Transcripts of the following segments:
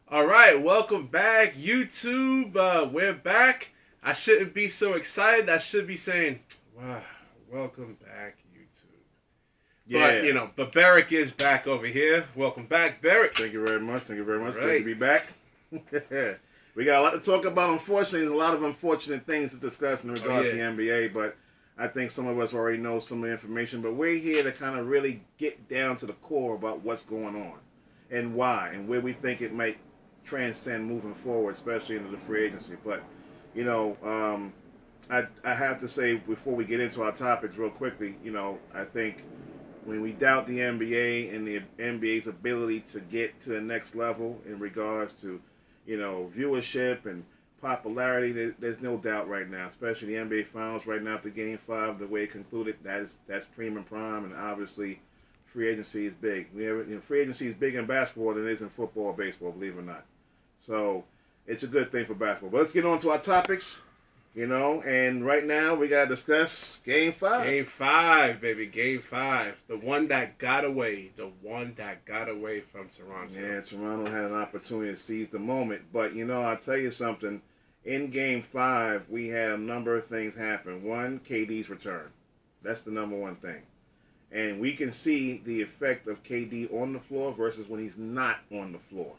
All right, welcome back, YouTube. We're back. I shouldn't be so excited. I should be saying, wow, welcome back, YouTube. Yeah. But Berick is back over here. Welcome back, Berick. Thank you very much. Thank you very much. All Good right. to be back. We got a lot to talk about. Unfortunately, there's a lot of unfortunate things to discuss in regards to the NBA, but I think some of us already know some of the information. But we're here to kind of really get down to the core about what's going on and why and where we think it might transcend moving forward, especially into the free agency. But, I have to say before we get into our topics real quickly, I think when we doubt the NBA and the NBA's ability to get to the next level in regards to, viewership and popularity, there's no doubt right now, especially the NBA Finals right now after Game 5, the way it concluded, that's cream and prime, and obviously free agency is big. Free agency is big in basketball than it is in football or baseball, believe it or not. So it's a good thing for basketball. But let's get on to our topics. And right now we got to discuss Game 5. Game 5, baby. Game 5. The one that got away. The one that got away from Toronto. Yeah, Toronto had an opportunity to seize the moment. But, I'll tell you something. In Game 5, we had a number of things happen. One, KD's return. That's the number one thing. And we can see the effect of KD on the floor versus when he's not on the floor.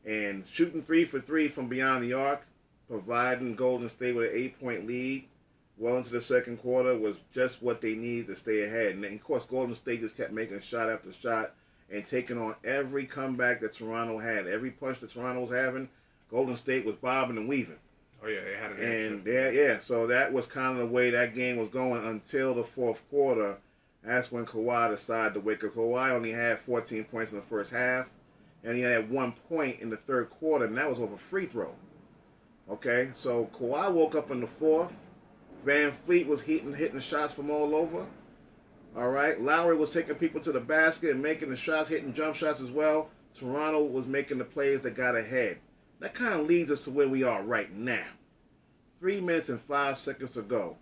And shooting 3 for 3 from beyond the arc, providing Golden State with an 8-point lead well into the second quarter was just what they needed to stay ahead. And of course, Golden State just kept making shot after shot and taking on every comeback that Toronto had. Every punch that Toronto was having, Golden State was bobbing and weaving. Oh, yeah, they had an answer. So that was kind of the way that game was going until the fourth quarter. That's when Kawhi decided to wake up. Kawhi only had 14 points in the first half, and he had 1 point in the third quarter, and that was over free throw. Okay, so Kawhi woke up in the fourth. Van Fleet was hitting shots from all over. All right, Lowry was taking people to the basket and making the shots, hitting jump shots as well. Toronto was making the plays that got ahead. That kind of leads us to where we are right now. 3 minutes and 5 seconds to go.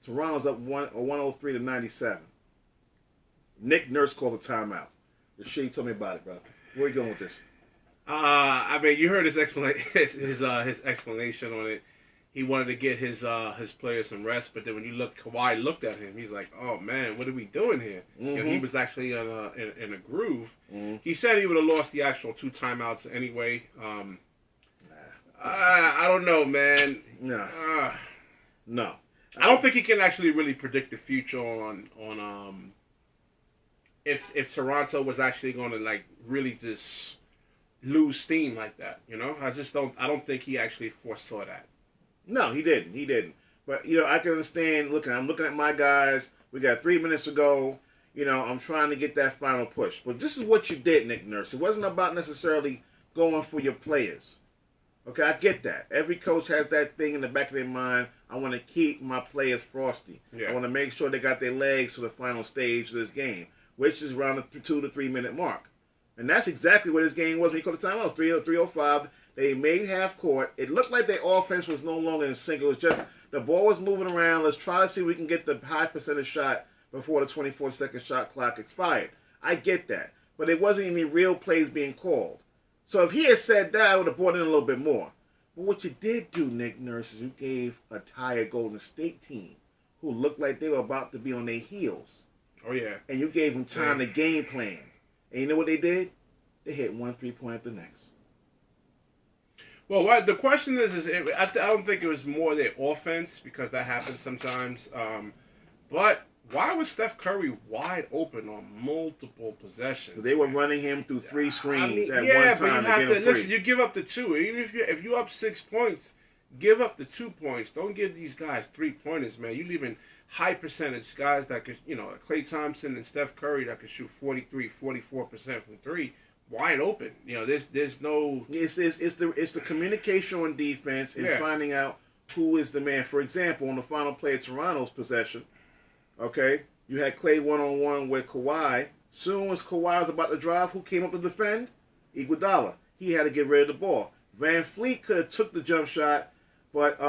Toronto's up 103 to 97. Nick Nurse calls a timeout. Rasheed, tell me about it, bro. Where are you going with this? You heard his explanation on it. He wanted to get his players some rest, but then when Kawhi looked at him, he's like, "Oh man, what are we doing here?" Mm-hmm. He was actually in a groove. Mm-hmm. He said he would have lost the actual 2 timeouts anyway. I don't know, man. No. I don't think he can actually really predict the future on if Toronto was actually going to really just lose steam like that. I don't think he actually foresaw that. No, he didn't. But I can understand. I'm looking at my guys. We got 3 minutes to go. I'm trying to get that final push. But this is what you did, Nick Nurse. It wasn't about necessarily going for your players. Okay, I get that. Every coach has that thing in the back of their mind. I want to keep my players frosty. Yeah. I want to make sure they got their legs for the final stage of this game, which is around the 2 to 3 minute mark. And that's exactly what this game was when he called the timeout. It was 3:05. They made half court. It looked like their offense was no longer in sync. It was just the ball was moving around. Let's try to see if we can get the high percentage shot before the 24-second shot clock expired. I get that. But there wasn't any real plays being called. So if he had said that, I would have brought in a little bit more. But what you did do, Nick Nurse, is you gave a tired Golden State team who looked like they were about to be on their heels. Oh, yeah. And you gave them time to game plan. And you know what they did? They hit 1 3-point after the next. Well, the question is I don't think it was more their offense, because that happens sometimes. But why was Steph Curry wide open on multiple possessions? They were running him through 3 screens at one time but you have to get him free. Listen, you give up the 2. Even if you up 6 points, give up the 2 points. Don't give these guys 3-pointers, man. You leaving high percentage guys that could, Klay Thompson and Steph Curry that could shoot 43, 44% from 3. Wide open, there's no. It's the communication on defense and finding out who is the man. For example, on the final play of Toronto's possession, okay, you had Klay 1-on-1 with Kawhi. Soon as Kawhi was about to drive, who came up to defend? Iguodala. He had to get rid of the ball. Van Fleet could have took the jump shot, but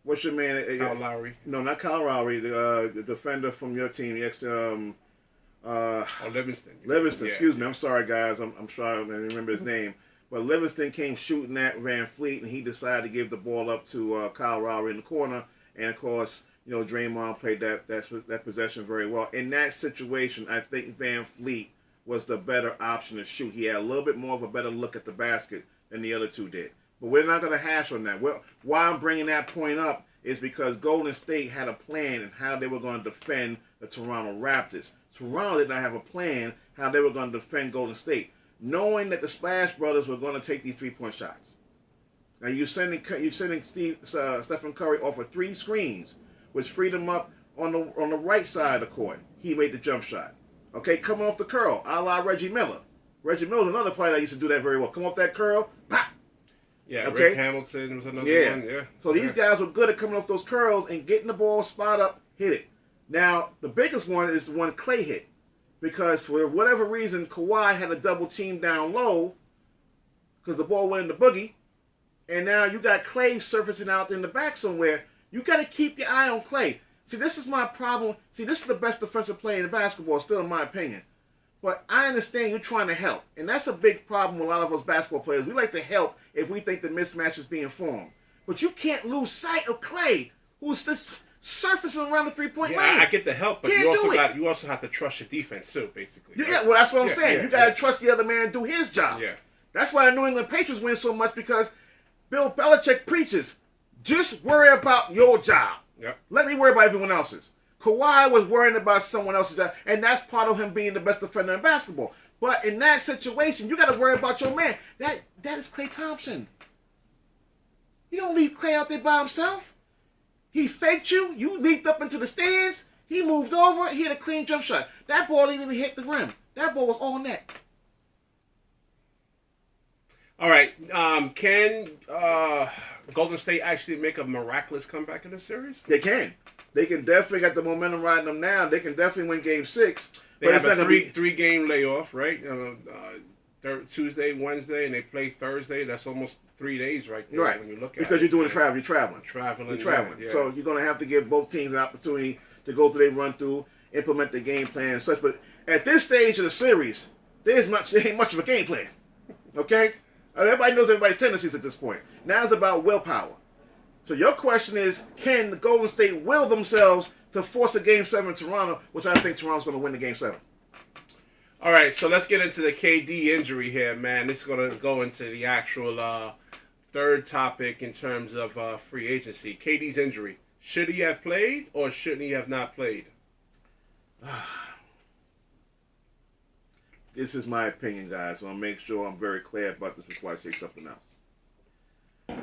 what's your man? Kyle Lowry. No, not Kyle Lowry. The defender from your team, Livingston. Livingston, Yeah. excuse me. I'm sorry, guys. I'm sorry. I don't remember his name. But Livingston came shooting at Van Fleet, and he decided to give the ball up to Kyle Lowry in the corner. And, of course, Draymond played that possession very well. In that situation, I think Van Fleet was the better option to shoot. He had a little bit more of a better look at the basket than the other two did. But we're not going to hash on that. Why I'm bringing that point up is because Golden State had a plan in how they were going to defend the Toronto Raptors. Toronto did not have a plan how they were going to defend Golden State, knowing that the Splash Brothers were going to take these three-point shots. Now you're sending Stephen Curry off of 3 screens, which freed him up on the right side of the court. He made the jump shot. Okay, coming off the curl, a la Reggie Miller. Reggie Miller's another player that used to do that very well. Come off that curl, pop. Yeah, okay? Rick Hamilton was another one. Yeah. So these guys were good at coming off those curls and getting the ball spot up, hit it. Now, the biggest one is the one Clay hit. Because for whatever reason, Kawhi had a double team down low because the ball went in the boogie. And now you got Clay surfacing out in the back somewhere. You got to keep your eye on Clay. See, this is my problem. See, this is the best defensive player in basketball, still in my opinion. But I understand you're trying to help. And that's a big problem with a lot of us basketball players. We like to help if we think the mismatch is being formed. But you can't lose sight of Clay, who's just surfacing around the three-point line. I get the help, but you also have to trust your defense too, basically. Right? Well, that's what I'm saying. You got to trust the other man to do his job. Yeah. That's why the New England Patriots win so much, because Bill Belichick preaches, just worry about your job. Yep. Let me worry about everyone else's. Kawhi was worrying about someone else's job, and that's part of him being the best defender in basketball. But in that situation, you got to worry about your man. That is Klay Thompson. You don't leave Klay out there by himself. He faked you. You leaped up into the stands. He moved over. He had a clean jump shot. That ball didn't even hit the rim. That ball was all net. All right. Can Golden State actually make a miraculous comeback in this series? They can. They can definitely get the momentum riding them now. They can definitely win Game 6. They have a three-game layoff, right? Tuesday, Wednesday, and they play Thursday. That's almost 3 days right there when you look at it. Because you're doing travel. You're traveling. You're traveling. Yeah. So you're going to have to give both teams an opportunity to go through their run-through, implement the game plan and such. But at this stage of the series, there ain't much of a game plan. Okay? Everybody knows everybody's tendencies at this point. Now it's about willpower. So your question is, can the Golden State will themselves to force a Game 7 in Toronto, which I think Toronto's going to win the Game 7. All right, so let's get into the KD injury here, man. This is going to go into the actual third topic in terms of free agency. KD's injury. Should he have played or shouldn't he have not played? This is my opinion, guys, so I'll make sure I'm very clear about this before I say something else.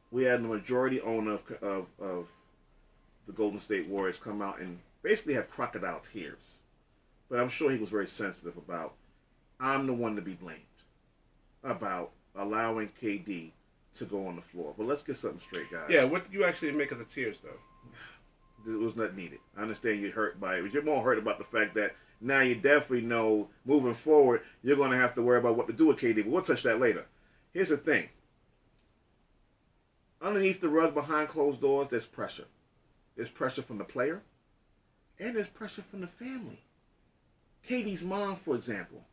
We had the majority owner of the Golden State Warriors come out and basically have crocodile tears. But I'm sure he was very sensitive about, I'm the one to be blamed about allowing KD to go on the floor. But let's get something straight, guys. Yeah, what do you actually make of the tears, though? It was not needed. I understand you're hurt by it, but you're more hurt about the fact that now you definitely know moving forward, you're going to have to worry about what to do with KD. But we'll touch that later. Here's the thing. Underneath the rug, behind closed doors, there's pressure. There's pressure from the player, and there's pressure from the family. KD's mom, for example,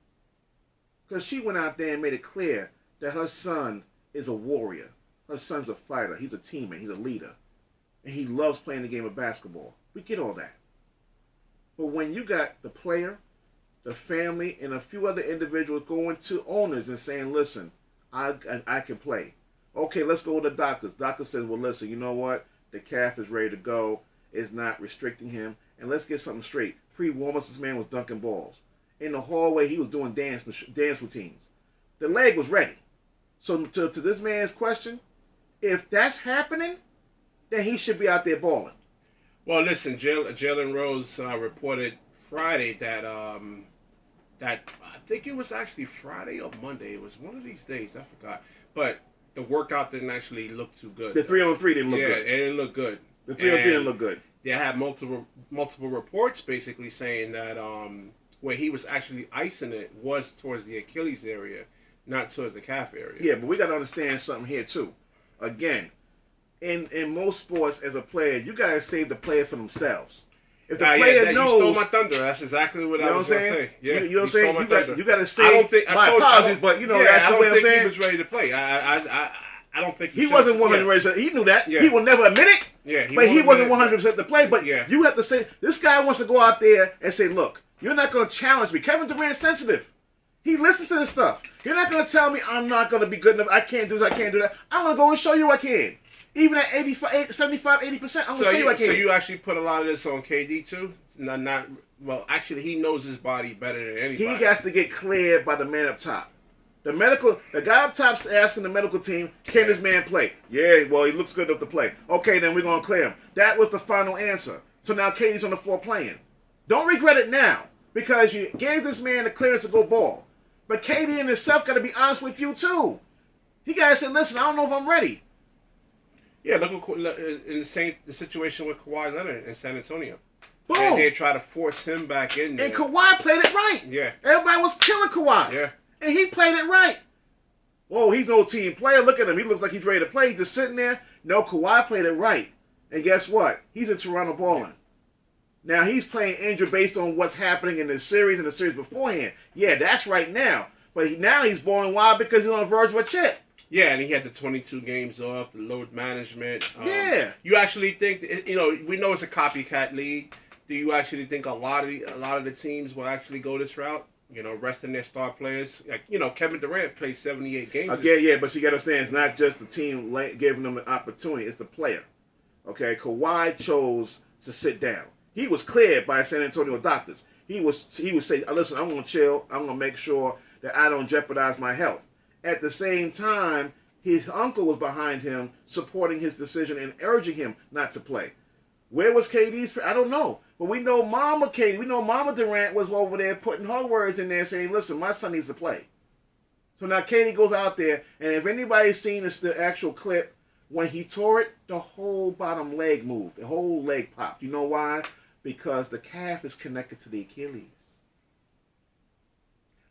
because she went out there and made it clear that her son is a warrior. Her son's a fighter. He's a teammate. He's a leader. And he loves playing the game of basketball. We get all that. But when you got the player, the family, and a few other individuals going to owners and saying, listen, I can play. Okay, let's go with the doctors. Doctor says, well, listen, you know what? The calf is ready to go. It's not restricting him. And let's get something straight. Pre-warm-ups, this man was dunking balls. In the hallway, he was doing dance routines. The leg was ready. So to this man's question, if that's happening, then he should be out there balling. Well, listen, Jalen Rose reported Friday that I think it was actually Friday or Monday. It was one of these days. I forgot. But the workout didn't actually look too good. The 3-on-3 didn't look good. Yeah, it didn't look good. The 3-on-3 didn't look good. They had multiple reports basically saying that where he was actually icing it was towards the Achilles area, not towards the calf area. Yeah, but we got to understand something here too. Again, in most sports, as a player, you got to save the player for themselves. If the player knows, you stole my thunder. That's exactly what I was going to say. Yeah, you know what I'm saying. You got to say. I don't think. My apologies, but that's the way I'm saying. He was ready to play. I don't think he wasn't 100% ready. He knew that. Yeah. He will never admit it. Yeah, but he wasn't 100% to play. But yeah. you have to say, this guy wants to go out there and say, look, you're not going to challenge me. Kevin Durant's sensitive. He listens to this stuff. You're not going to tell me I'm not going to be good enough. I can't do this. I can't do that. I'm going to go and show you I can. Even at 75, 80%, I'm going to show you I can. So you actually put a lot of this on KD too? Well, actually, he knows his body better than anybody. He has to get cleared by the man up top. The guy up top's asking the medical team, can this man play? Yeah, well, he looks good enough to play. Okay, then we're going to clear him. That was the final answer. So now KD's on the floor playing. Don't regret it now, because you gave this man the clearance to go ball. But KD in himself got to be honest with you, too. He got to say, listen, I don't know if I'm ready. Yeah, look in the situation with Kawhi Leonard in San Antonio. Boom. And they try to force him back in there. And Kawhi played it right. Yeah. Everybody was killing Kawhi. Yeah. And he played it right. Whoa, he's no team player. Look at him. He looks like he's ready to play. He's just sitting there. No, Kawhi played it right. And guess what? He's in Toronto balling. Now, he's playing injured based on what's happening in the series and the series beforehand. Yeah, that's right now. But now he's balling wild because he's on the verge of a chip. Yeah, and he had the 22 games off, the load management. Yeah. You actually think, we know it's a copycat league. Do you actually think a lot of the teams will actually go this route? Resting their star players. Like, Kevin Durant played 78 games. Yeah, but you got to understand, it's not just the team giving them an opportunity. It's the player. Okay, Kawhi chose to sit down. He was cleared by San Antonio doctors. He would say, listen, I'm going to chill. I'm going to make sure that I don't jeopardize my health. At the same time, his uncle was behind him, supporting his decision and urging him not to play. Where was KD's? I don't know. But we know Mama Durant was over there putting her words in there saying, listen, my son needs to play. So now KD goes out there, and if anybody's seen the actual clip, when he tore it, the whole bottom leg moved. The whole leg popped. You know why? Because the calf is connected to the Achilles.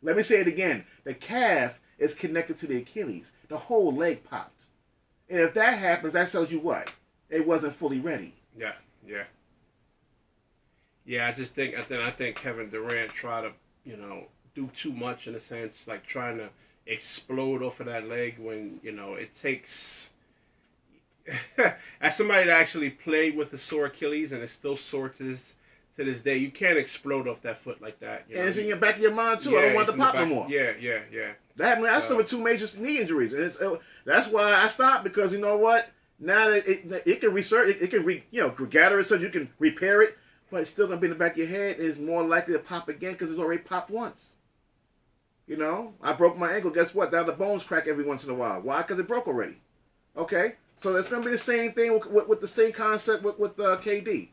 Let me say it again. The calf is connected to the Achilles. The whole leg popped. And if that happens, that tells you what? It wasn't fully ready. Yeah. Yeah, I think Kevin Durant tried to, do too much in a sense, like trying to explode off of that leg when, it takes... As somebody that actually played with a sore Achilles and is still sore to this day, you can't explode off that foot like that. And it's in your back of your mind, too. I don't want to pop no more. Yeah. I suffered 2 major knee injuries. And that's why I stopped, because you know what? Now that it can research, it can gather itself, you can repair it, but it's still going to be in the back of your head, and it's more likely to pop again because it's already popped once. I broke my ankle. Guess what? Now the bones crack every once in a while. Why? Because it broke already. Okay? So it's going to be the same thing with the same concept with KD.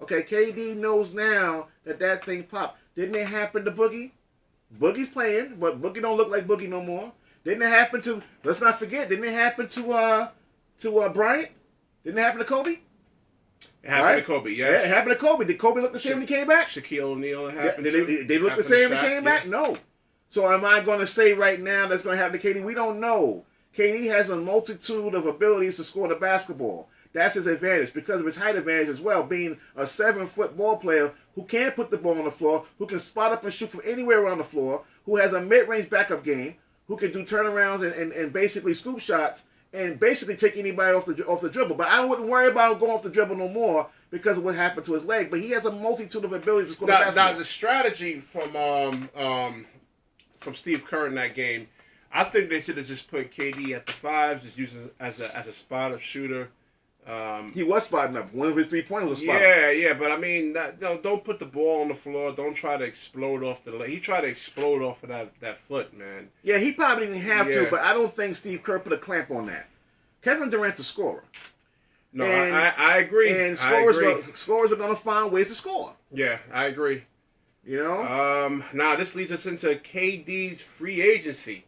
Okay, KD knows now that thing popped. Didn't it happen to Boogie? Boogie's playing, but Boogie don't look like Boogie no more. Didn't it happen to, let's not forget, didn't it happen to Bryant? Didn't it happen to Kobe? It happened to Kobe, yes. Yeah, it happened to Kobe. Did Kobe look the same when he came back? Shaquille O'Neal happened Did they look the same when he came back? No. So am I going to say right now that's going to happen to KD? We don't know. KD has a multitude of abilities to score the basketball. That's his advantage because of his height advantage as well, being a 7-foot ball player who can put the ball on the floor, who can spot up and shoot from anywhere around the floor, who has a mid-range backup game, who can do turnarounds and basically scoop shots and basically take anybody off the dribble. But I wouldn't worry about him going off the dribble no more because of what happened to his leg. But he has a multitude of abilities to score the basketball. Now the strategy from Steve Kerr in that game, I think they should have just put KD at the 5, just use it as a spot-up shooter. He was spotting up. One of his 3-pointers was spotting up. Yeah, but I mean, don't put the ball on the floor. Don't try to explode off the leg. He tried to explode off of that foot, man. Yeah, he probably didn't have to, but I don't think Steve Kerr put a clamp on that. Kevin Durant's a scorer. No, I agree. And scorers are going to find ways to score. Yeah, I agree. Now this leads us into KD's free agency.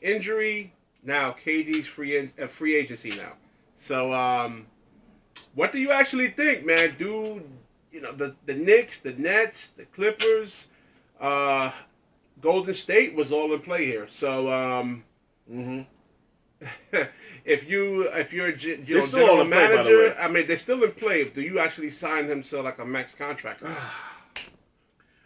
Injury, now KD's free agency now. So, what do you actually think, man? Do the Knicks, the Nets, the Clippers, Golden State was all in play here. So, if you're They're still general on the play, by the manager, way. I mean, they're still in play. Do you actually sign him to like a max contract?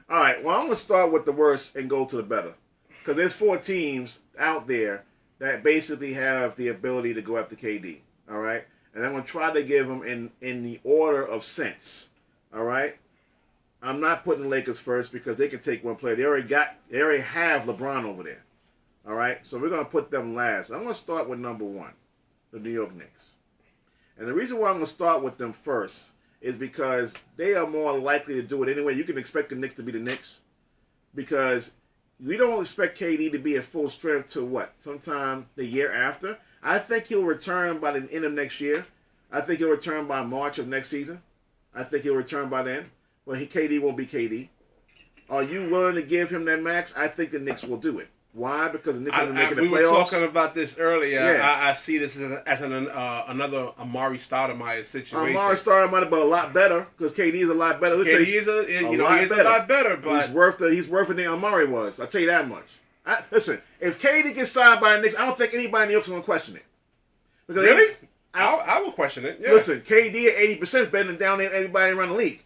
All right. Well, I'm gonna start with the worst and go to the better, because there's 4 teams out there that basically have the ability to go after KD. All right, and I'm gonna try to give them in the order of sense. All right. I'm not putting the Lakers first because they can take one player. They already have LeBron over there. All right, so we're gonna put them last. I'm gonna start with number 1, the New York Knicks, and the reason why I'm gonna start with them first is because they are more likely to do it anyway. You can expect the Knicks to be the Knicks because we don't expect KD to be at full strength till what? Sometime the year after. I think he'll return by the end of next year. I think he'll return by March of next season. I think he'll return by then. Well, KD won't be KD. Are you willing to give him that max? I think the Knicks will do it. Why? Because the Knicks are making the playoffs. We were talking about this earlier. Yeah. I see this as another Amari Stoudemire situation. Amari Stoudemire, but a lot better because KD is a lot better. KD is a lot better, but he's worth it than Amari was. I'll tell you that much. Listen, if KD gets signed by the Knicks, I don't think anybody in New York's going to question it. Because really? I will question it. Yeah. Listen, KD at 80% is better than down there everybody around the league.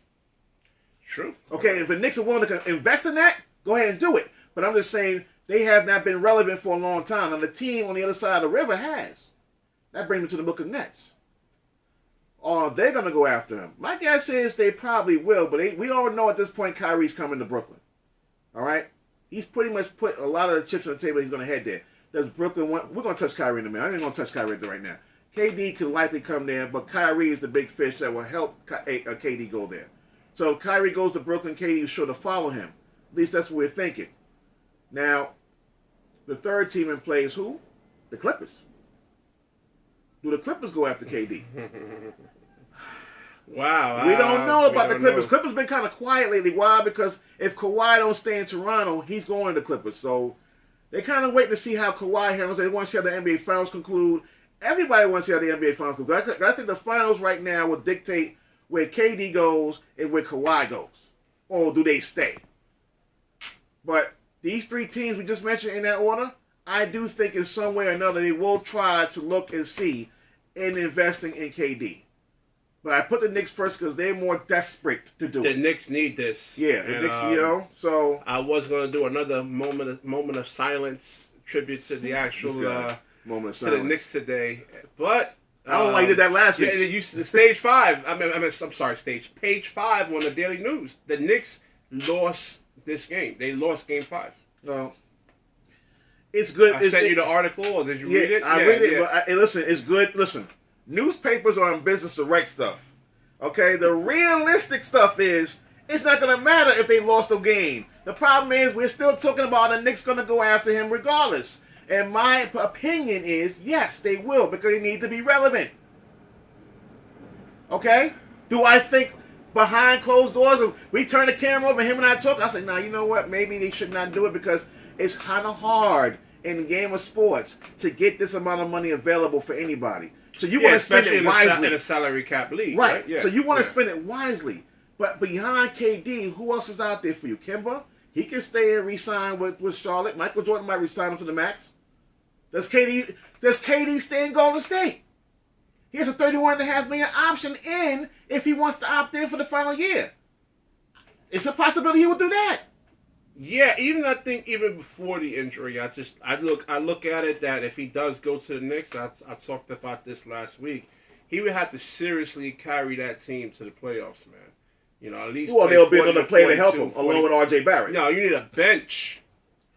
True. Okay, if the Knicks are willing to invest in that, go ahead and do it. But I'm just saying they have not been relevant for a long time. And the team on the other side of the river has. That brings me to the Brooklyn Nets. They're going to go after him. My guess is they probably will, but we all know at this point Kyrie's coming to Brooklyn. All right? He's pretty much put a lot of the chips on the table. He's going to head there. Does Brooklyn want... We're going to touch Kyrie in a minute. I ain't going to touch Kyrie right now. KD could likely come there, but Kyrie is the big fish that will help KD go there. So if Kyrie goes to Brooklyn, KD is sure to follow him. At least that's what we're thinking. Now, the third team in play is who? The Clippers. Do the Clippers go after KD? Wow. We don't know about the Clippers. Clippers been kind of quiet lately. Why? Because if Kawhi don't stay in Toronto, he's going to the Clippers. So they kind of wait to see how Kawhi handles it. They want to see how the NBA Finals conclude. Everybody wants to see how the NBA Finals conclude. I think the Finals right now will dictate where KD goes and where Kawhi goes. Or do they stay? But these 3 teams we just mentioned in that order, I do think in some way or another they will try to look and see in investing in KD. But I put the Knicks first because they're more desperate to do it. The Knicks need this. Yeah, the Knicks, so... I was going to do another moment of silence, tribute to the actual... moment of silence. To the Knicks today. But... I don't know why you did that last week. Yeah, the stage 5. I'm sorry, page 5 on the Daily News. The Knicks lost this game. They lost Game 5. No. It's good. I sent you the article, or did you read it? I read it, but listen, it's good. Listen, newspapers are in business to write stuff. Okay? The realistic stuff is, it's not going to matter if they lost a game. The problem is, we're still talking about the Knicks going to go after him regardless. And my opinion is, yes, they will, because they need to be relevant. Okay? Do I think behind closed doors, if we turn the camera over and him and I talk, I say, nah, you know what? Maybe they should not do it because it's kind of hard in the game of sports to get this amount of money available for anybody. So you want to spend it wisely. In a salary cap league. Right. Yeah. So you want to spend it wisely. But behind KD, who else is out there for you? Kimba? He can stay and re-sign with Charlotte. Michael Jordan might re-sign him to the max. Does KD stay in Golden State? He has a $31.5 million option in if he wants to opt in for the final year. It's a possibility he will do that. Yeah, I think even before the injury, I look at it that if he does go to the Knicks, I talked about this last week, he would have to seriously carry that team to the playoffs, man. You know, at least. Well, there'll be another player to help him, along with R.J. Barrett. No, you need a bench.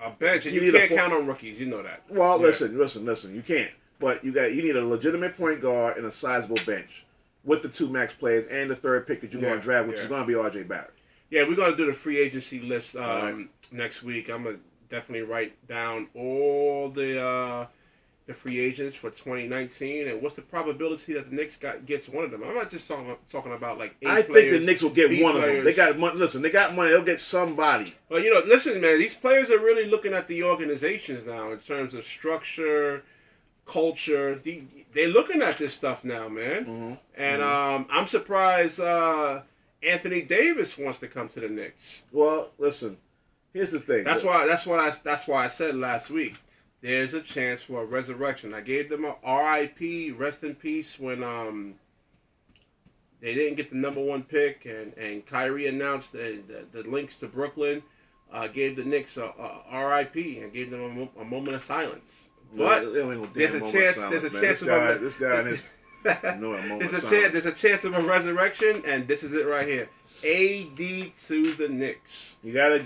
And you can't count on rookies. You know that. Well, listen. You can't. But you need a legitimate point guard and a sizable bench with the 2 max players and the third pick that you're going to draft, which is going to be R.J. Barrett. Yeah, we're going to do the free agency list next week. I'm going to definitely write down all the free agents for 2019 and what's the probability that the Knicks gets one of them. I'm not just talking about like 8 players. I think the Knicks will get one of them. They got money. Listen, they got money. They'll get somebody. Well, listen, man. These players are really looking at the organizations now in terms of structure, culture. They're looking at this stuff now, man. Mm-hmm. And I'm surprised Anthony Davis wants to come to the Knicks. Well, listen. Here's the thing. That's why I said last week. there's a chance for a resurrection. I gave them a R.I.P. rest in peace when they didn't get the #1 pick, and Kyrie announced the links to Brooklyn. Gave the Knicks a R.I.P. and gave them a moment of silence. But there's a chance. There's a chance of this guy and his there's a chance of a resurrection, and this is it right here. AD to the Knicks. You gotta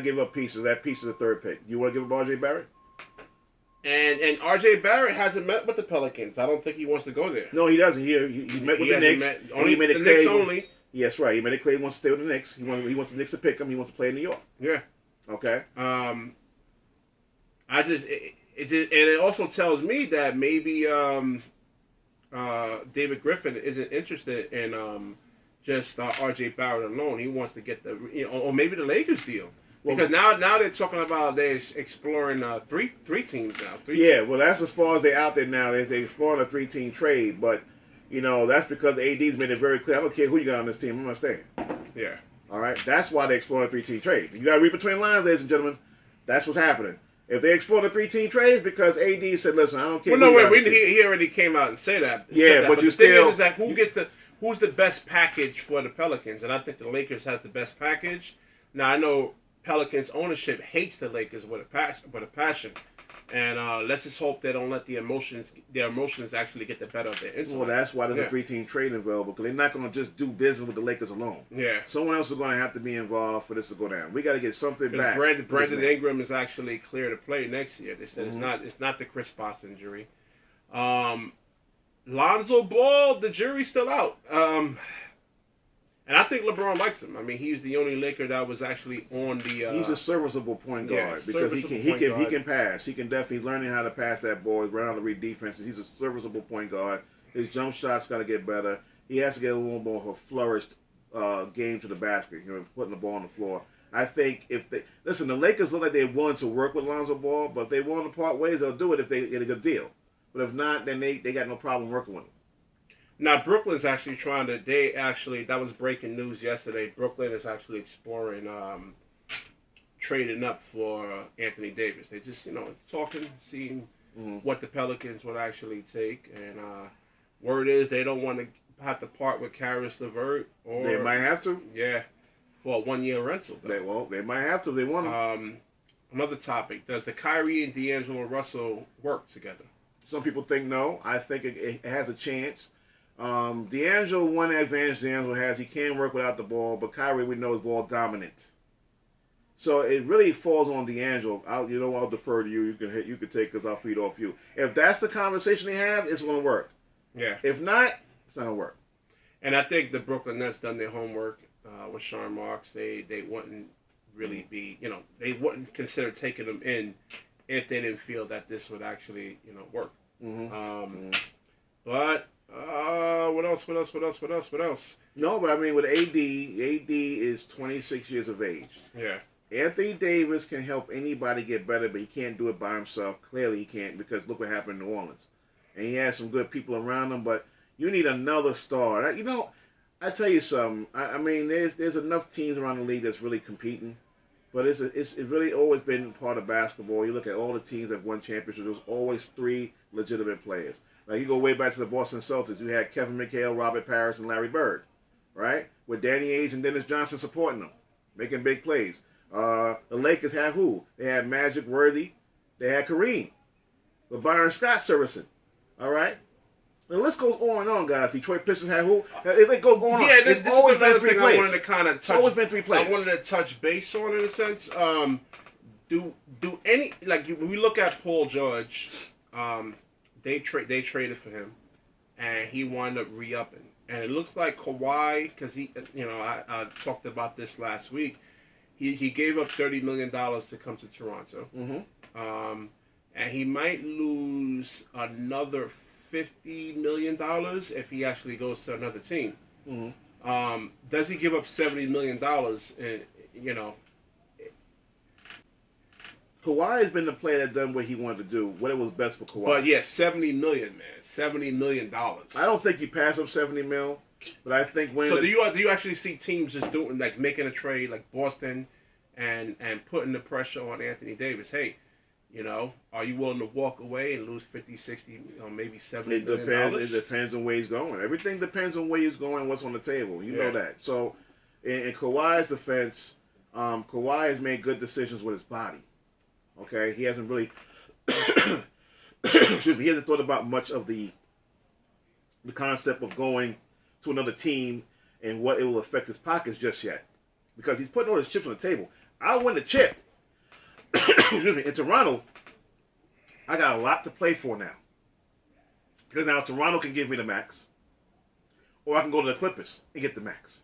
give up pieces. That piece is the 3rd pick. You want to give up R.J. Barrett? And R.J. Barrett hasn't met with the Pelicans. I don't think he wants to go there. No, he doesn't. He met with the Knicks. He made it clear. Knicks only. Yes, right. He made it clear he wants to stay with the Knicks. He wants the Knicks to pick him. He wants to play in New York. Yeah. Okay. It also tells me that maybe David Griffin isn't interested in just R.J. Barrett alone. He wants to get or maybe the Lakers deal. Because now they're talking about they're exploring three teams now. Well, that's as far as they're out there now. They're exploring a 3-team trade, but that's because the AD's made it very clear. I don't care who you got on this team. I'm not staying. Yeah. All right. That's why they're exploring a 3-team trade. You got to read between the lines, ladies and gentlemen. That's what's happening. If they explore a 3-team trade, it's because AD said, "Listen, I don't care." Well, no, wait. He already came out and said that. But you the still. Thing is that who's the best package for the Pelicans? And I think the Lakers has the best package. Now I know Pelicans ownership hates the Lakers with a passion, and let's just hope they don't let their emotions actually get the better of their intellect. Well, that's why there's a 3-team trade available, because they're not going to just do business with the Lakers alone. Yeah, someone else is going to have to be involved for this to go down. We got to get something back. Brandon Ingram is actually clear to play next year. They said it's not the Chris Bosh injury. Lonzo Ball, the jury's still out. And I think LeBron likes him. I mean, he's the only Laker that was actually on the. He's a serviceable point guard because he can pass. He can definitely learning how to pass that ball, learn how to read defenses. He's a serviceable point guard. His jump shot's got to get better. He has to get a little more of a flourished game to the basket. Putting the ball on the floor. I think if they listen, the Lakers look like they're willing to work with Lonzo Ball, but if they want to part ways, they'll do it if they get a good deal. But if not, then they got no problem working with him. Now, Brooklyn's actually that was breaking news yesterday. Brooklyn is actually exploring trading up for Anthony Davis. They just, talking, seeing what the Pelicans would actually take. And word is they don't want to have to part with Karis LeVert. They might have to. Yeah, for a 1-year rental. They might have to. They want to. Another topic. Does the Kyrie and D'Angelo Russell work together? Some people think no. I think it has a chance. D'Angelo, one advantage D'Angelo has, he can work without the ball, but Kyrie, we know, is ball dominant. So it really falls on D'Angelo. I'll defer to you. You can take because I'll feed off you. If that's the conversation they have, it's going to work. Yeah. If not, it's not going to work. And I think the Brooklyn Nets done their homework with Sean Marks. They wouldn't really be, they wouldn't consider taking them in if they didn't feel that this would actually, work. But what else? No, but I mean, with AD is 26 years of age. Yeah. Anthony Davis can help anybody get better, but he can't do it by himself. Clearly, he can't because look what happened in New Orleans. And he has some good people around him, but you need another star. I tell you something. I mean, there's enough teams around the league that's really competing, but it's really always been part of basketball. You look at all the teams that won championships. There's always 3 legitimate players. Like you go way back to the Boston Celtics. You had Kevin McHale, Robert Parrish, and Larry Bird, right? With Danny Ainge and Dennis Johnson supporting them, making big plays. The Lakers had who? They had Magic Worthy. They had Kareem. With Byron Scott servicing. All right? The list goes on and on, guys. Detroit Pistons had who? It goes on. Yeah, this is another thing I wanted to kind of touch. It's always been 3 players. I wanted to touch base on in a sense. Do any, like, when we look at Paul George, they traded for him, and he wound up re-upping. And it looks like Kawhi, because I talked about this last week. He gave up $30 million to come to Toronto, and he might lose another $50 million if he actually goes to another team. Does he give up $70 million? Kawhi has been the player that done what he wanted to do, what it was best for Kawhi. But yeah, $70 million, man, $70 million. I don't think you pass up $70 million, but I think when. So do you actually see teams just doing making a trade like Boston, and putting the pressure on Anthony Davis? Hey, You know, are you willing to walk away and lose 50, 60, maybe $70 It million? depends. It depends on where he's going. Everything depends on where he's going, what's on the table. You know that. So, in Kawhi's defense, Kawhi has made good decisions with his body. Okay, he hasn't really, excuse me, he hasn't thought about much of the concept of going to another team and what it will affect his pockets just yet, because he's putting all his chips on the table. I'll win the chip. Excuse me, in Toronto, I got a lot to play for now. Because now Toronto can give me the max. Or I can go to the Clippers and get the max.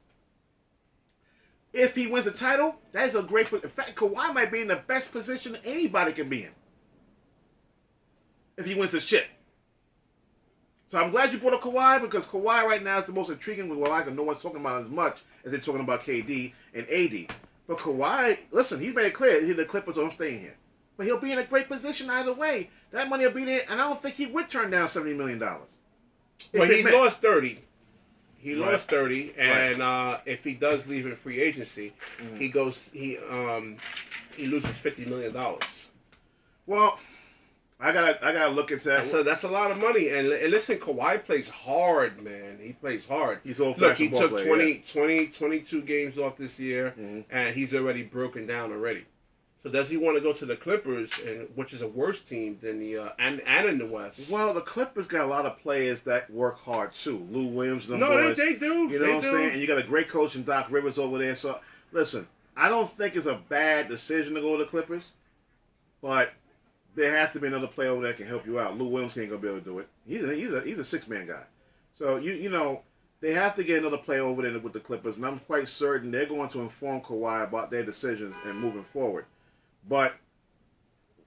If he wins the title, that is a great... In fact, Kawhi might be in the best position anybody can be in. If he wins this chip. So I'm glad you brought up Kawhi, because Kawhi right now is the most intriguing with what no one's talking about as much as they're talking about KD and AD. But Kawhi, listen, he's made it clear the Clippers are staying here. But he'll be in a great position either way. That money will be there, and I don't think he would turn down $70 million. But he lost 30. He lost 30, and if he does leave in free agency, he loses $50 million. Well, I gotta look into that. So that's a lot of money. And listen, Kawhi plays hard, man. He plays hard. He's old-fashioned ball player. Look, he took 22 games off this year, and he's already broken down already. So does he want to go to the Clippers, which is a worse team than the and in the West? Well, the Clippers got a lot of players that work hard too. Lou Williams, they do. You know what I'm saying? And you got a great coach in Doc Rivers over there. So listen, I don't think it's a bad decision to go to the Clippers, but there has to be another player over there that can help you out. Lou Williams ain't gonna be able to do it. He's a 6-man guy. So you know they have to get another player over there with the Clippers, and I'm quite certain they're going to inform Kawhi about their decisions and moving forward. But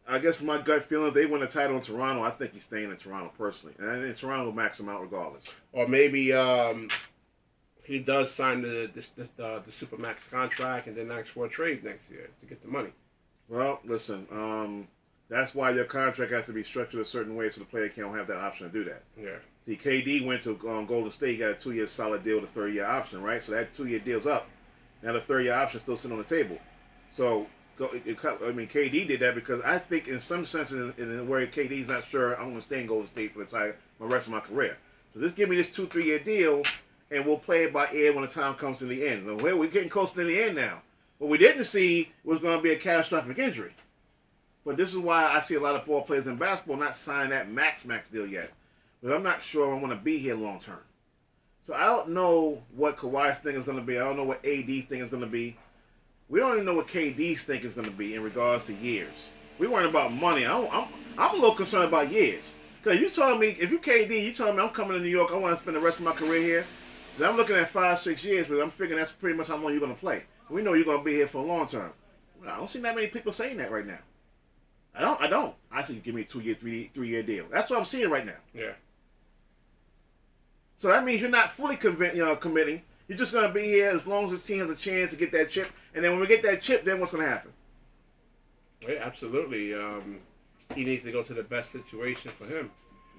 I guess my gut feeling, if they win the title in Toronto, I think he's staying in Toronto personally, and I think Toronto will max him out regardless. Or maybe he does sign the Supermax contract and then ask for a trade next year to get the money. Well, listen, that's why your contract has to be structured a certain way so the player can't have that option to do that. Yeah. See, KD went to Golden State. He got a 2-year solid deal with a 3rd-year option, right? So that 2-year deal's up. Now the 3rd-year option still sitting on the table. So, KD did that because I think in some sense in where KD's not sure I'm going to stay in Golden State for the rest of my career. So just give me this 2-3-year deal, and we'll play it by ear when the time comes to the end. Well, we're getting close to the end now. What we didn't see was going to be a catastrophic injury. But this is why I see a lot of ball players in basketball not sign that max deal yet. But I'm not sure I want to be here long term. So I don't know what Kawhi's thing is going to be. I don't know what AD's thing is going to be. We don't even know what KD's thing is going to be in regards to years. We weren't about money. I'm a little concerned about years. Because if you KD, you telling me I'm coming to New York, I want to spend the rest of my career here. Then I'm looking at 5-6 years, but I'm figuring that's pretty much how long you're going to play. We know you're going to be here for a long term. I don't see that many people saying that right now. I don't. I say you give me a 2-year, 3-year deal. That's what I'm seeing right now. Yeah. So that means you're not fully committing. You're just going to be here as long as the team has a chance to get that chip. And then when we get that chip, then what's going to happen? Yeah, absolutely. He needs to go to the best situation for him.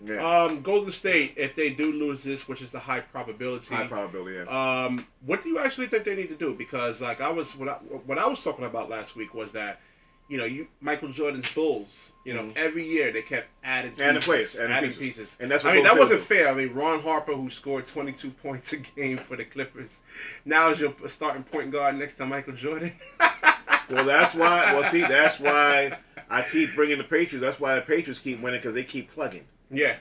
Yeah. Golden State, if they do lose this, which is the high probability. High probability, yeah. What do you actually think they need to do? Because what I was talking about last week was that, Michael Jordan's Bulls, every year they kept adding pieces. And that's what that wasn't fair. Ron Harper, who scored 22 points a game for the Clippers, now is your starting point guard next to Michael Jordan. Well, that's why. Well, see, that's why I keep bringing the Patriots. That's why the Patriots keep winning, because they keep plugging. Yeah.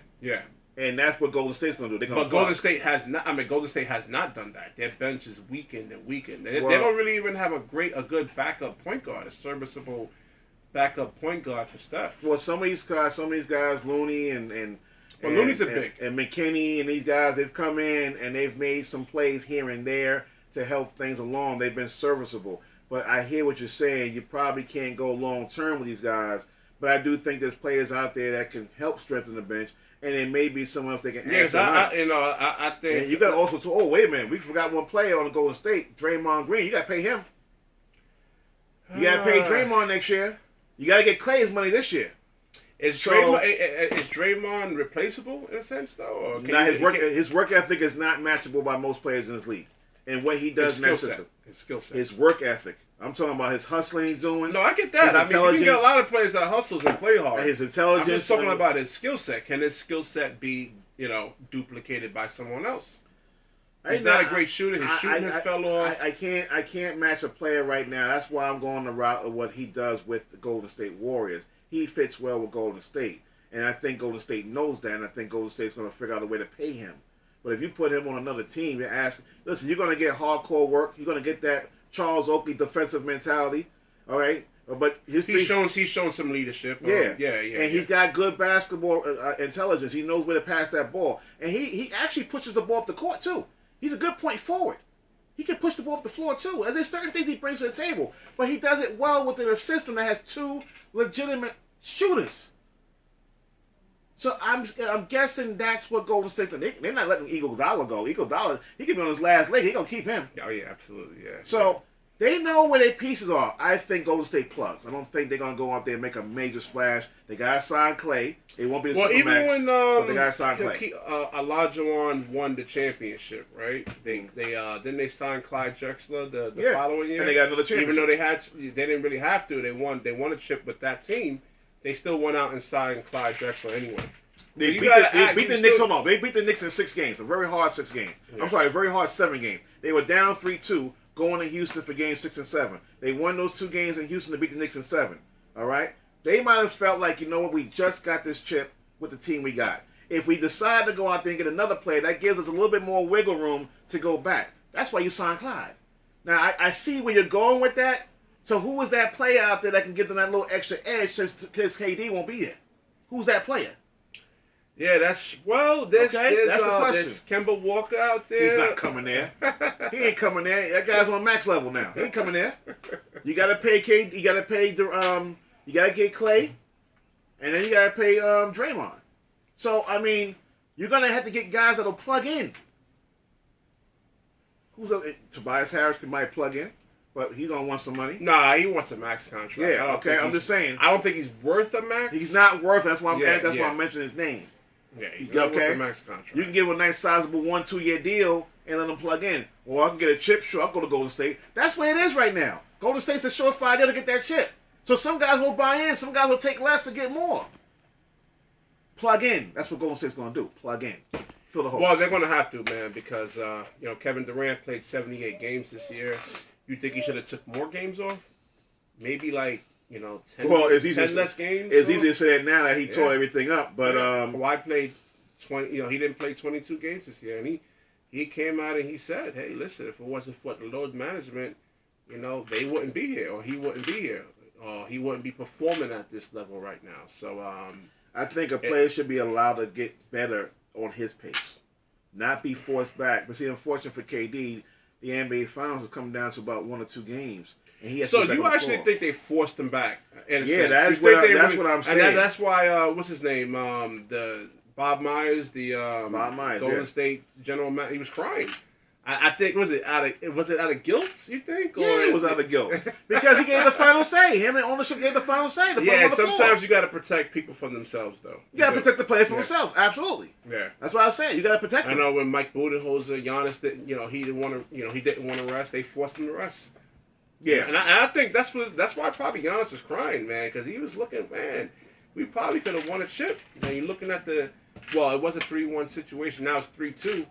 And that's what Golden State's going to do. But Golden State has not. Golden State has not done that. Their bench is weakened and weakened. They don't really even have a good backup point guard, a serviceable backup point guard for Steph. Well, some of these guys, Looney and Looney's a big, and McKinney and these guys, they've come in and they've made some plays here and there to help things along. They've been serviceable. But I hear what you're saying. You probably can't go long term with these guys. But I do think there's players out there that can help strengthen the bench. And there may be someone else they can add. I think. And you got to also, wait a minute. We forgot one player on the Golden State, Draymond Green. You got to pay him. You got to pay Draymond next year. You got to get Clay's money this year. Is Draymond replaceable in a sense, though? His work ethic is not matchable by most players in this league. and what he does in that system. His skill set. His work ethic. I'm talking about his hustling he's doing. No, I get that. I mean, you can get a lot of players that hustles and play hard. His intelligence. I'm just talking about his skill set. Can his skill set be, duplicated by someone else? He's not a great shooter. His shooting fell off. I can't match a player right now. That's why I'm going the route of what he does with the Golden State Warriors. He fits well with Golden State. And I think Golden State knows that, and I think Golden State's going to figure out a way to pay him. But if you put him on another team, you ask, listen, you're going to get hardcore work. You're going to get that Charles Oakley defensive mentality, all right? But he's shown some leadership. Yeah. Yeah. And he's got good basketball intelligence. He knows where to pass that ball. And he actually pushes the ball up the court, too. He's a good point forward. He can push the ball up the floor, too. And there's certain things he brings to the table. But he does it well within a system that has two legitimate shooters. So I'm guessing that's what Golden State. They're not letting Iguodala go. Iguodala, he can be on his last leg. He gonna keep him. Oh yeah, absolutely, yeah. So they know where their pieces are. I think Golden State plugs. I don't think they're gonna go out there and make a major splash. They gotta sign Clay. It won't be the Supermax. Even when but they gotta sign Clay. Olajuwon won the championship, right? Didn't they sign Clyde Drexler the following year? And they got another championship. Even though they didn't really have to. They won a chip with that team. They still went out and signed Clyde Drexler anyway. They beat the Knicks. Hold on, they beat the Knicks in 6 games. A very hard 6 games. Yeah. I'm sorry, a very hard 7 games. They were down 3-2 going to Houston for games 6 and 7. They won those 2 games in Houston to beat the Knicks in 7. All right, they might have felt like, you know what, we just got this chip with the team we got. If we decide to go out there and get another player, that gives us a little bit more wiggle room to go back. That's why you signed Clyde. Now I see where you're going with that. So who is that player out there that can give them that little extra edge because KD won't be there? Who's that player? Yeah, there's Kemba Walker out there. He's not coming there. He ain't coming there. That guy's on max level now. He ain't coming there. You gotta pay KD. You gotta pay you gotta get Clay, and then you gotta pay Draymond. So I mean, you're gonna have to get guys that'll plug in. Tobias Harris might plug in. But he's gonna want some money. Nah, he wants a max contract. Yeah, okay. I'm just saying. I don't think he's worth a max. He's not worth. That's why I'm mentioning his name. Yeah, he's not worth a max contract. You can give him a nice, sizable 1-2 year deal and let him plug in. Or I can get a chip. Sure, I'll go to Golden State. That's where it is right now. Golden State's a surefire deal to get that chip. So some guys will buy in. Some guys will take less to get more. Plug in. That's what Golden State's gonna do. Plug in. Fill the holes. Well, they're gonna have to, man, because Kevin Durant played 78 games this year. You think he should have took more games off? Maybe 10, 10 less games? It's easy to say that now that he tore everything up. But Kawhi played 20. He didn't play 22 games this year, and he came out and he said, "Hey, listen, if it wasn't for the load management, they wouldn't be here, or he wouldn't be here, or he wouldn't be performing at this level right now." So I think a player should be allowed to get better on his pace, not be forced back. But see, unfortunately for KD. The NBA Finals is coming down to about 1 or 2 games, and he has to you actually think they forced him back? Yeah, that's what I'm saying. And that's why what's his name? The Bob Myers, Golden State general manager. He was crying. I think was it out of guilt? You think? Yeah, it was out of guilt because he gave the final say. Him and ownership gave the final say. Sometimes you got to protect people from themselves, though. You got to protect the player from himself. Absolutely. Yeah, that's what I was saying. You got to protect him. I know when Mike Budenholzer, Giannis didn't, he didn't want to, he didn't want to rest. They forced him to rest. Yeah, and I think that's why probably Giannis was crying, man, because he was looking, man, we probably could have won a chip. You're looking at it was a 3-1 situation. Now it's 3-2.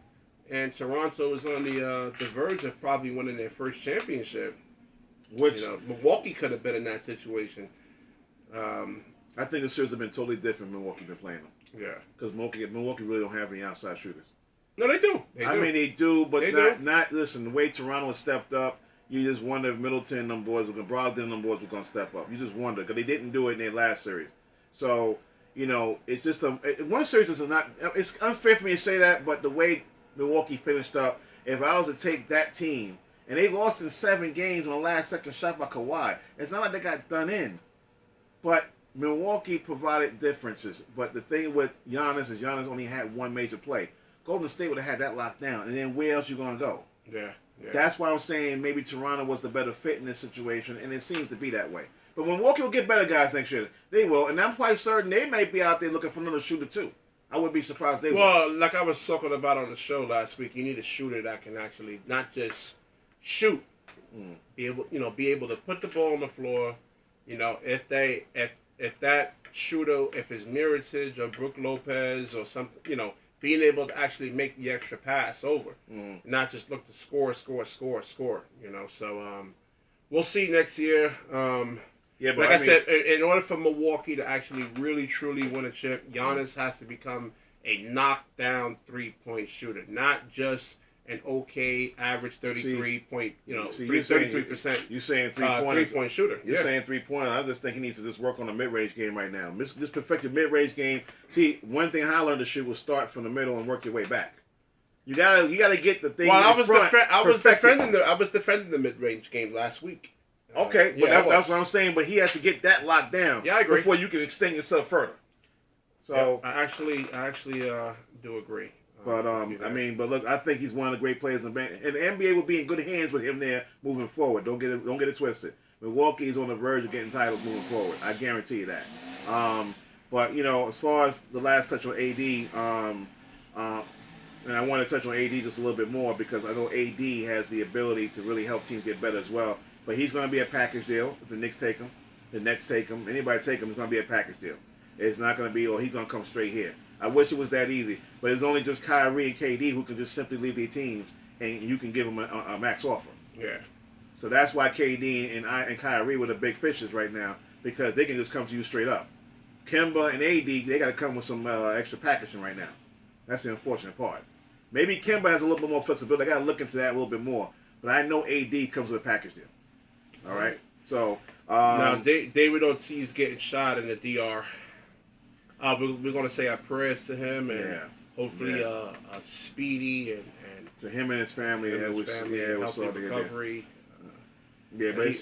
And Toronto is on the verge of probably winning their first championship. Which Milwaukee could have been in that situation. I think the series have been totally different. Milwaukee been playing them. Yeah, because Milwaukee really don't have any outside shooters. No, they do. I mean, they do, but not. Listen, the way Toronto has stepped up, you just wonder if Middleton and them boys, Brogdon and them boys were going to step up. You just wonder because they didn't do it in their last series. So it's just one series is not. It's unfair for me to say that, but the way Milwaukee finished up. If I was to take that team, and they lost in 7 games on the last second shot by Kawhi, it's not like they got done in. But Milwaukee provided differences. But the thing with Giannis is Giannis only had 1 major play. Golden State would have had that locked down. And then where else you going to go? Yeah. That's why I'm saying maybe Toronto was the better fit in this situation, and it seems to be that way. But Milwaukee will get better guys next year. They will. And I'm quite certain they may be out there looking for another shooter too. I wouldn't be surprised they would. Well, like I was talking about on the show last week, you need a shooter that can actually not just shoot, be able to put the ball on the floor. You know, if that shooter, if it's Mirotic or Brook Lopez or something, you know, being able to actually make the extra pass over, not just look to score. You know, so we'll see next year. Yeah, but like I said, in order for Milwaukee to actually really truly win a chip, Giannis has to become a knockdown 3-point shooter, not just an okay average 33-point, 33%. You saying 3-pointers? 3-point shooter. You're saying 3-pointer. I just think he needs to just work on the mid-range game right now. This perfected mid-range game. See, one thing I learned to shoot was start from the middle and work your way back. You gotta get the thing. Well, I was defending the mid-range game last week. Okay, but that's what I'm saying. But he has to get that locked down. Yeah, I agree. Before you can extend yourself further. So yeah, I actually do agree. But but look, I think he's one of the great players in the bank, and the NBA will be in good hands with him there moving forward. Don't get it twisted. Milwaukee is on the verge of getting titles moving forward. I guarantee you that. But as far as the last touch on AD, and I want to touch on AD just a little bit more because I know AD has the ability to really help teams get better as well. But he's going to be a package deal. If the Knicks take him, the Nets take him, anybody take him, it's going to be a package deal. It's not going to be, he's going to come straight here. I wish it was that easy. But it's only just Kyrie and KD who can just simply leave their teams, and you can give them a max offer. Yeah. So that's why KD and Kyrie were the big fishes right now, because they can just come to you straight up. Kemba and AD, they got to come with some extra packaging right now. That's the unfortunate part. Maybe Kemba has a little bit more flexibility. I got to look into that a little bit more. But I know AD comes with a package deal. All right. So now David Ortiz getting shot in the DR. We're going to say our prayers to him and hopefully a speedy and to him and his family. Healthy recovery. But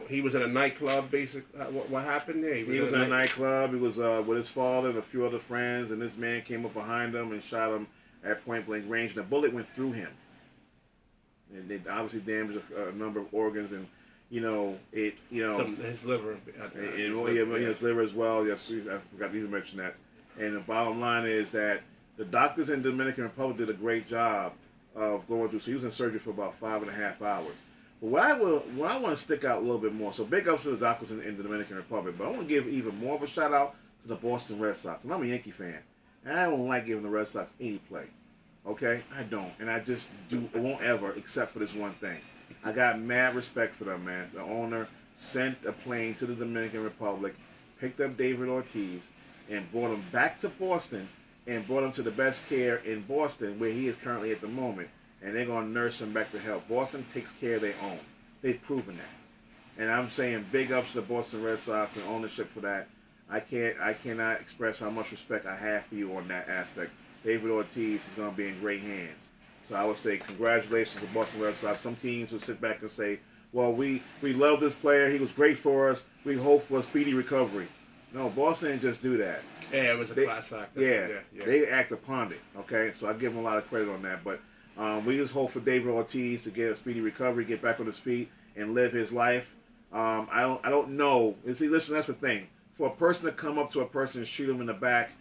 he was in a nightclub. Basically, what happened there? He was in a nightclub. He was with his father and a few other friends, and this man came up behind him and shot him at point blank range. And the bullet went through him, and they obviously damaged a number of organs and. His liver. His liver as well. Yes, I forgot to even mention that. And the bottom line is that the doctors in the Dominican Republic did a great job of going through. So he was in surgery for about 5.5 hours. But what I want to stick out a little bit more. So big ups to the doctors in the Dominican Republic. But I want to give even more of a shout out to the Boston Red Sox. And I'm a Yankee fan. And I don't like giving the Red Sox any play. Okay, I don't, and I just won't ever, except for this one thing. I got mad respect for them, man. The owner sent a plane to the Dominican Republic, picked up David Ortiz, and brought him back to Boston, and brought him to the best care in Boston, where he is currently at the moment. And they're going to nurse him back to health. Boston takes care of their own. They've proven that. And I'm saying big ups to the Boston Red Sox and ownership for that. I cannot express how much respect I have for you on that aspect. David Ortiz is going to be in great hands. So I would say congratulations to Boston Red Sox. Some teams will sit back and say, well, we love this player. He was great for us. We hope for a speedy recovery. No, Boston didn't just do that. Yeah, it was a class act. They act upon it, okay? So I give them a lot of credit on that. But we just hope for David Ortiz to get a speedy recovery, get back on his feet, and live his life. I don't know. You see, listen, that's the thing. For a person to come up to a person and shoot him in the back,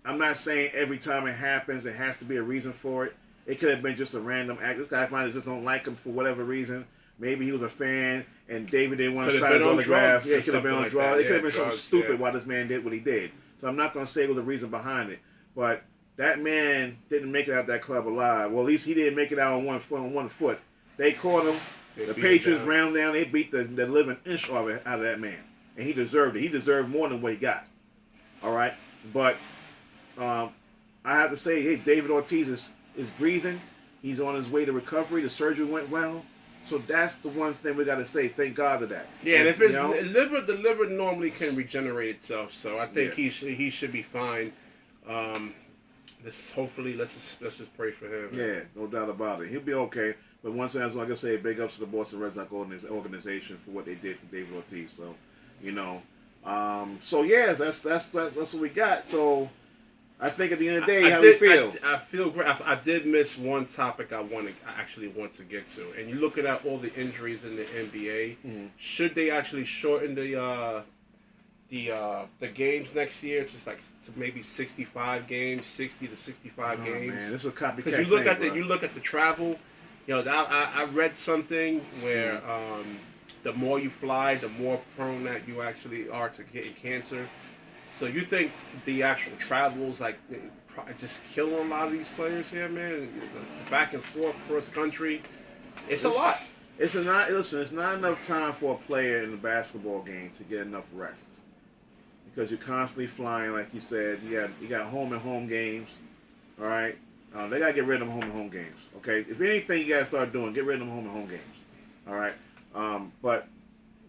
I'm not saying every time it happens, it has to be a reason for it. It could have been just a random act. This guy might just don't like him for whatever reason. Maybe he was a fan and David didn't want to sign his autograph. Yeah, it could have been on drugs. It could have been something stupid why this man did what he did. So I'm not going to say it was a reason behind it. But that man didn't make it out of that club alive. Well, at least he didn't make it out on one foot. They caught him. The Patriots ran him down. They beat the living inch out of that man. And he deserved it. He deserved more than what he got. All right? But I have to say, hey, David Ortiz is breathing. He's on his way to recovery. The surgery went well. So that's the one thing we got to say. Thank God for that. Yeah, and if it's the liver normally can regenerate itself. So I think he should be fine. Hopefully, let's just pray for him. Yeah, no doubt about it. He'll be okay. But once again, like I say, big ups to the Boston Red Sox organization for what they did for David Ortiz. So, that's what we got. So. I think at the end of the day, how do you feel? I feel great. I did miss one topic I actually want to get to. And you're looking at all the injuries in the NBA. Mm-hmm. Should they actually shorten the games next year, just like to maybe 65 games, 60 to 65 games. Man, this is a copycat. Because you look at the travel. I read something where the more you fly, the more prone that you actually are to getting cancer. So you think the actual travels like just kill a lot of these players here, man? The back and forth cross country, it's a lot. It's not enough time for a player in the basketball game to get enough rest. Because you're constantly flying, like you said. You got home and home games, all right? They got to get rid of them home and home games, okay? If anything you got to start doing, get rid of them home and home games, all right? But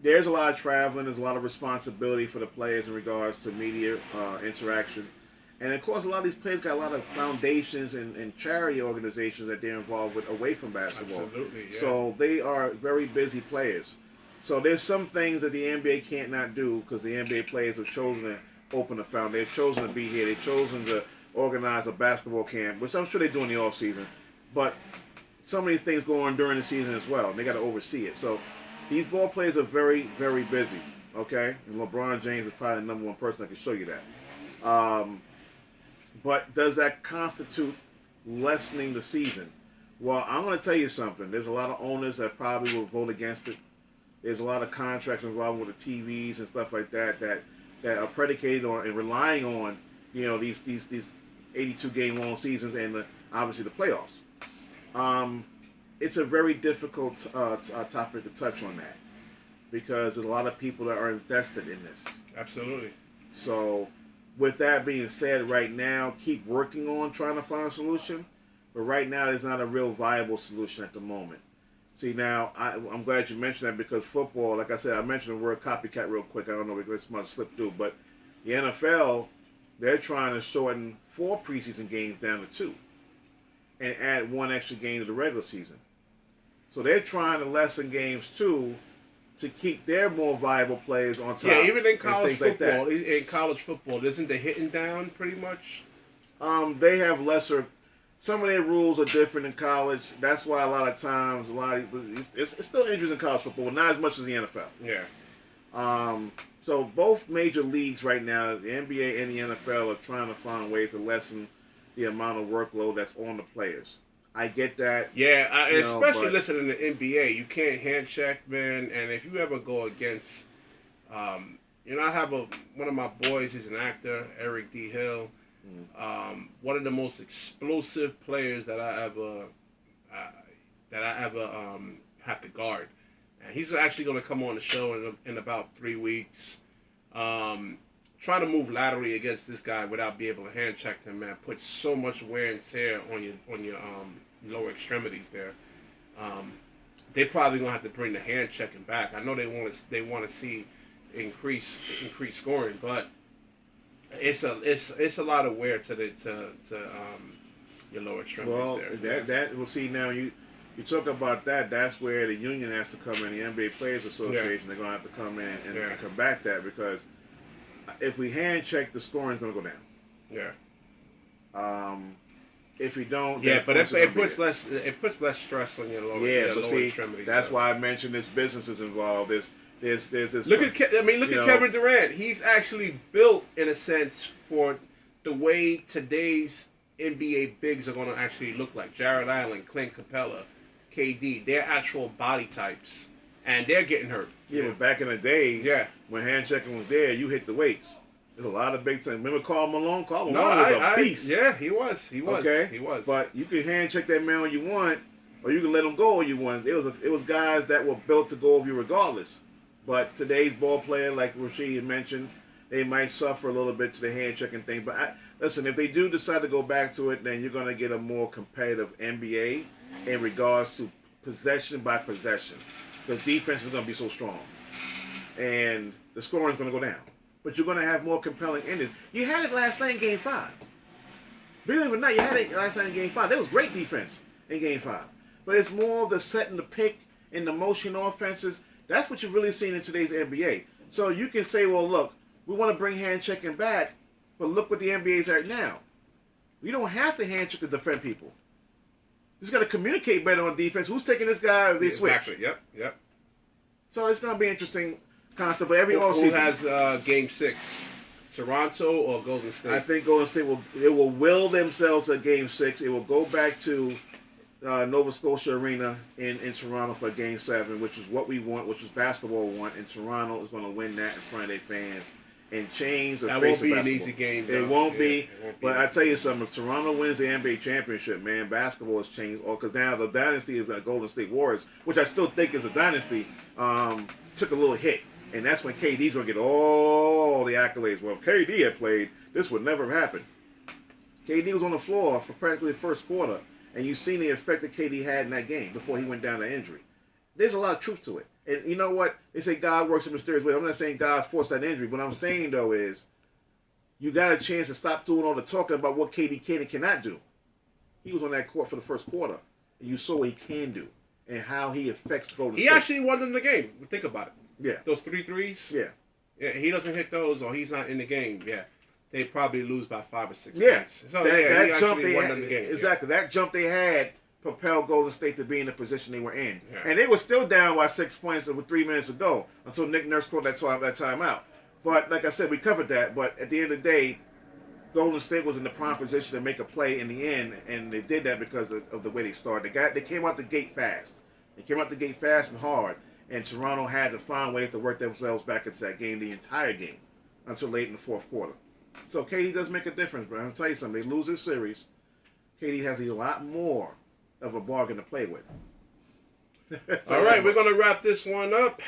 there's a lot of traveling. There's a lot of responsibility for the players in regards to media interaction. And, of course, a lot of these players got a lot of foundations and charity organizations that they're involved with away from basketball. Absolutely, yeah. So they are very busy players. So there's some things that the NBA can't not do because the NBA players have chosen to open a fountain. They've chosen to be here. They've chosen to organize a basketball camp, which I'm sure they do in the off season. But some of these things go on during the season as well. And they got to oversee it. So these ball players are very, very busy. Okay, and LeBron James is probably the number one person that can show you that. But does that constitute lessening the season? Well, I'm going to tell you something. There's a lot of owners that probably will vote against it. There's a lot of contracts involved with the TVs and stuff like that are predicated on and relying on these 82 game long seasons and obviously the playoffs. It's a very difficult topic to touch on that because there's a lot of people that are invested in this. Absolutely. So with that being said, right now keep working on trying to find a solution, but right now there's not a real viable solution at the moment. See, now, I'm glad you mentioned that because football, like I said, I mentioned the word copycat real quick. I don't know if this might slip through, but the NFL, they're trying to shorten 4 preseason games down to 2 and add 1 extra game to the regular season. So they're trying to lessen games, too, to keep their more viable players on top. Yeah, even in college football, isn't the hitting down pretty much? They have lesser... Some of their rules are different in college. That's why a lot of times, it's still injuries in college football, not as much as the NFL. Yeah. So both major leagues right now, the NBA and the NFL, are trying to find ways to lessen the amount of workload that's on the players. I get that. Yeah, especially listening to the NBA, you can't hand check, man. And if you ever go against, I have one of my boys. He's an actor, Eric D. Hill. One of the most explosive players that I ever have to guard, and he's actually going to come on the show in about 3 weeks. Trying to move laterally against this guy without being able to hand check him, man, puts so much wear and tear on your lower extremities there. They're probably going to have to bring the hand checking back. I know they want to see increased scoring, but it's a lot of wear to your lower extremities there. We'll see now. You talk about that. That's where the union has to come in. The NBA Players Association, they're going to have to come in and combat that because if we hand check, the scoring's going to go down. Yeah. If you don't, but it puts less stress on your lower extremities. That's why I mentioned this business is involved. There's this. Look at Kevin Durant. He's actually built in a sense for the way today's NBA bigs are going to actually look like. Jared Allen, Clint Capella, KD. They're actual body types, and they're getting hurt. Yeah, but back in the day, when hand checking was there, you hit the weights. There's a lot of big things. Remember Karl Malone? Karl Malone was a beast. Yeah, he was. Okay? He was. But you could hand check that man when you want, or you could let him go when you want. It was guys that were built to go over you regardless. But today's ball player, like Rashid mentioned, they might suffer a little bit to the hand checking thing. But listen, if they do decide to go back to it, then you're going to get a more competitive NBA in regards to possession by possession. Because defense is going to be so strong. And the scoring is going to go down. But you're going to have more compelling endings. You had it last night in Game 5. Believe it or not, you had it last night in Game 5. There was great defense in Game 5. But it's more of the set and the pick and the motion offenses. That's what you're really seeing in today's NBA. So you can say, well, look, we want to bring hand checking back, but look what the NBA is at now. You don't have to hand check to defend people. You just got to communicate better on defense. Who's taking this guy or they switch? Exactly. Yep. So it's going to be interesting. constant. But every Who offseason, has Game 6? Toronto or Golden State? I think Golden State will will themselves a Game 6. It will go back to Nova Scotia Arena in Toronto for Game 7, which is what we want, which is basketball we want, and Toronto is going to win that in front of their fans and change the face of basketball. That won't be an easy game, though. It won't be, but I tell you something, if Toronto wins the NBA championship, man, basketball has changed, because now the dynasty is the Golden State Warriors, which I still think is a dynasty, took a little hit, and that's when KD's going to get all the accolades. Well, if KD had played, this would never have happened. KD was on the floor for practically the first quarter, and you've seen the effect that KD had in that game before he went down to injury. There's a lot of truth to it. And you know what? They say God works in mysterious ways. I'm not saying God forced that injury. What I'm saying, though, is you got a chance to stop doing all the talking about what KD can and cannot do. He was on that court for the first quarter, and you saw what he can do and how he affects Golden State. He actually won them the game. Think about it. Yeah. Those 3 threes? Yeah. Yeah, he doesn't hit those or he's not in the game. Yeah. They probably lose by 5 or 6 Yeah. points. So, that jump they won had, them the game. exactly. Yeah. That jump they had propelled Golden State to be in the position they were in. Yeah. And they were still down by 6 points with 3 minutes to go until Nick Nurse called that time out. But like I said, we covered that. But at the end of the day, Golden State was in the prime position to make a play in the end, and they did that because of the way they started. They came out the gate fast. They came out the gate fast and hard, and Toronto had to find ways to work themselves back into that game, the entire game, until late in the fourth quarter. So KD does make a difference, but I'll tell you something. They lose this series, KD has a lot more of a bargain to play with. All right, we're going to wrap this one up.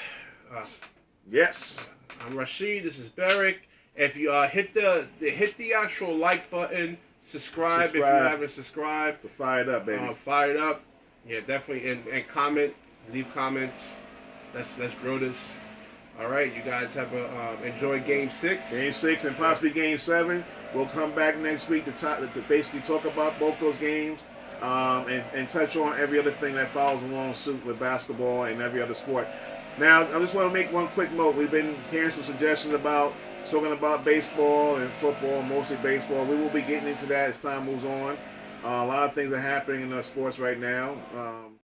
Yes. I'm Rashid. This is Berick. If you hit the actual like button, subscribe if you haven't subscribed. Fire it up, baby. Fire it up. Yeah, definitely. And comment. Leave comments. Let's grow this. All right, you guys have enjoy Game 6. Game 6 and possibly Game 7. We'll come back next week to basically talk about both those games and touch on every other thing that follows along suit with basketball and every other sport. Now, I just want to make one quick note. We've been hearing some suggestions about talking about baseball and football, mostly baseball. We will be getting into that as time moves on. A lot of things are happening in our sports right now.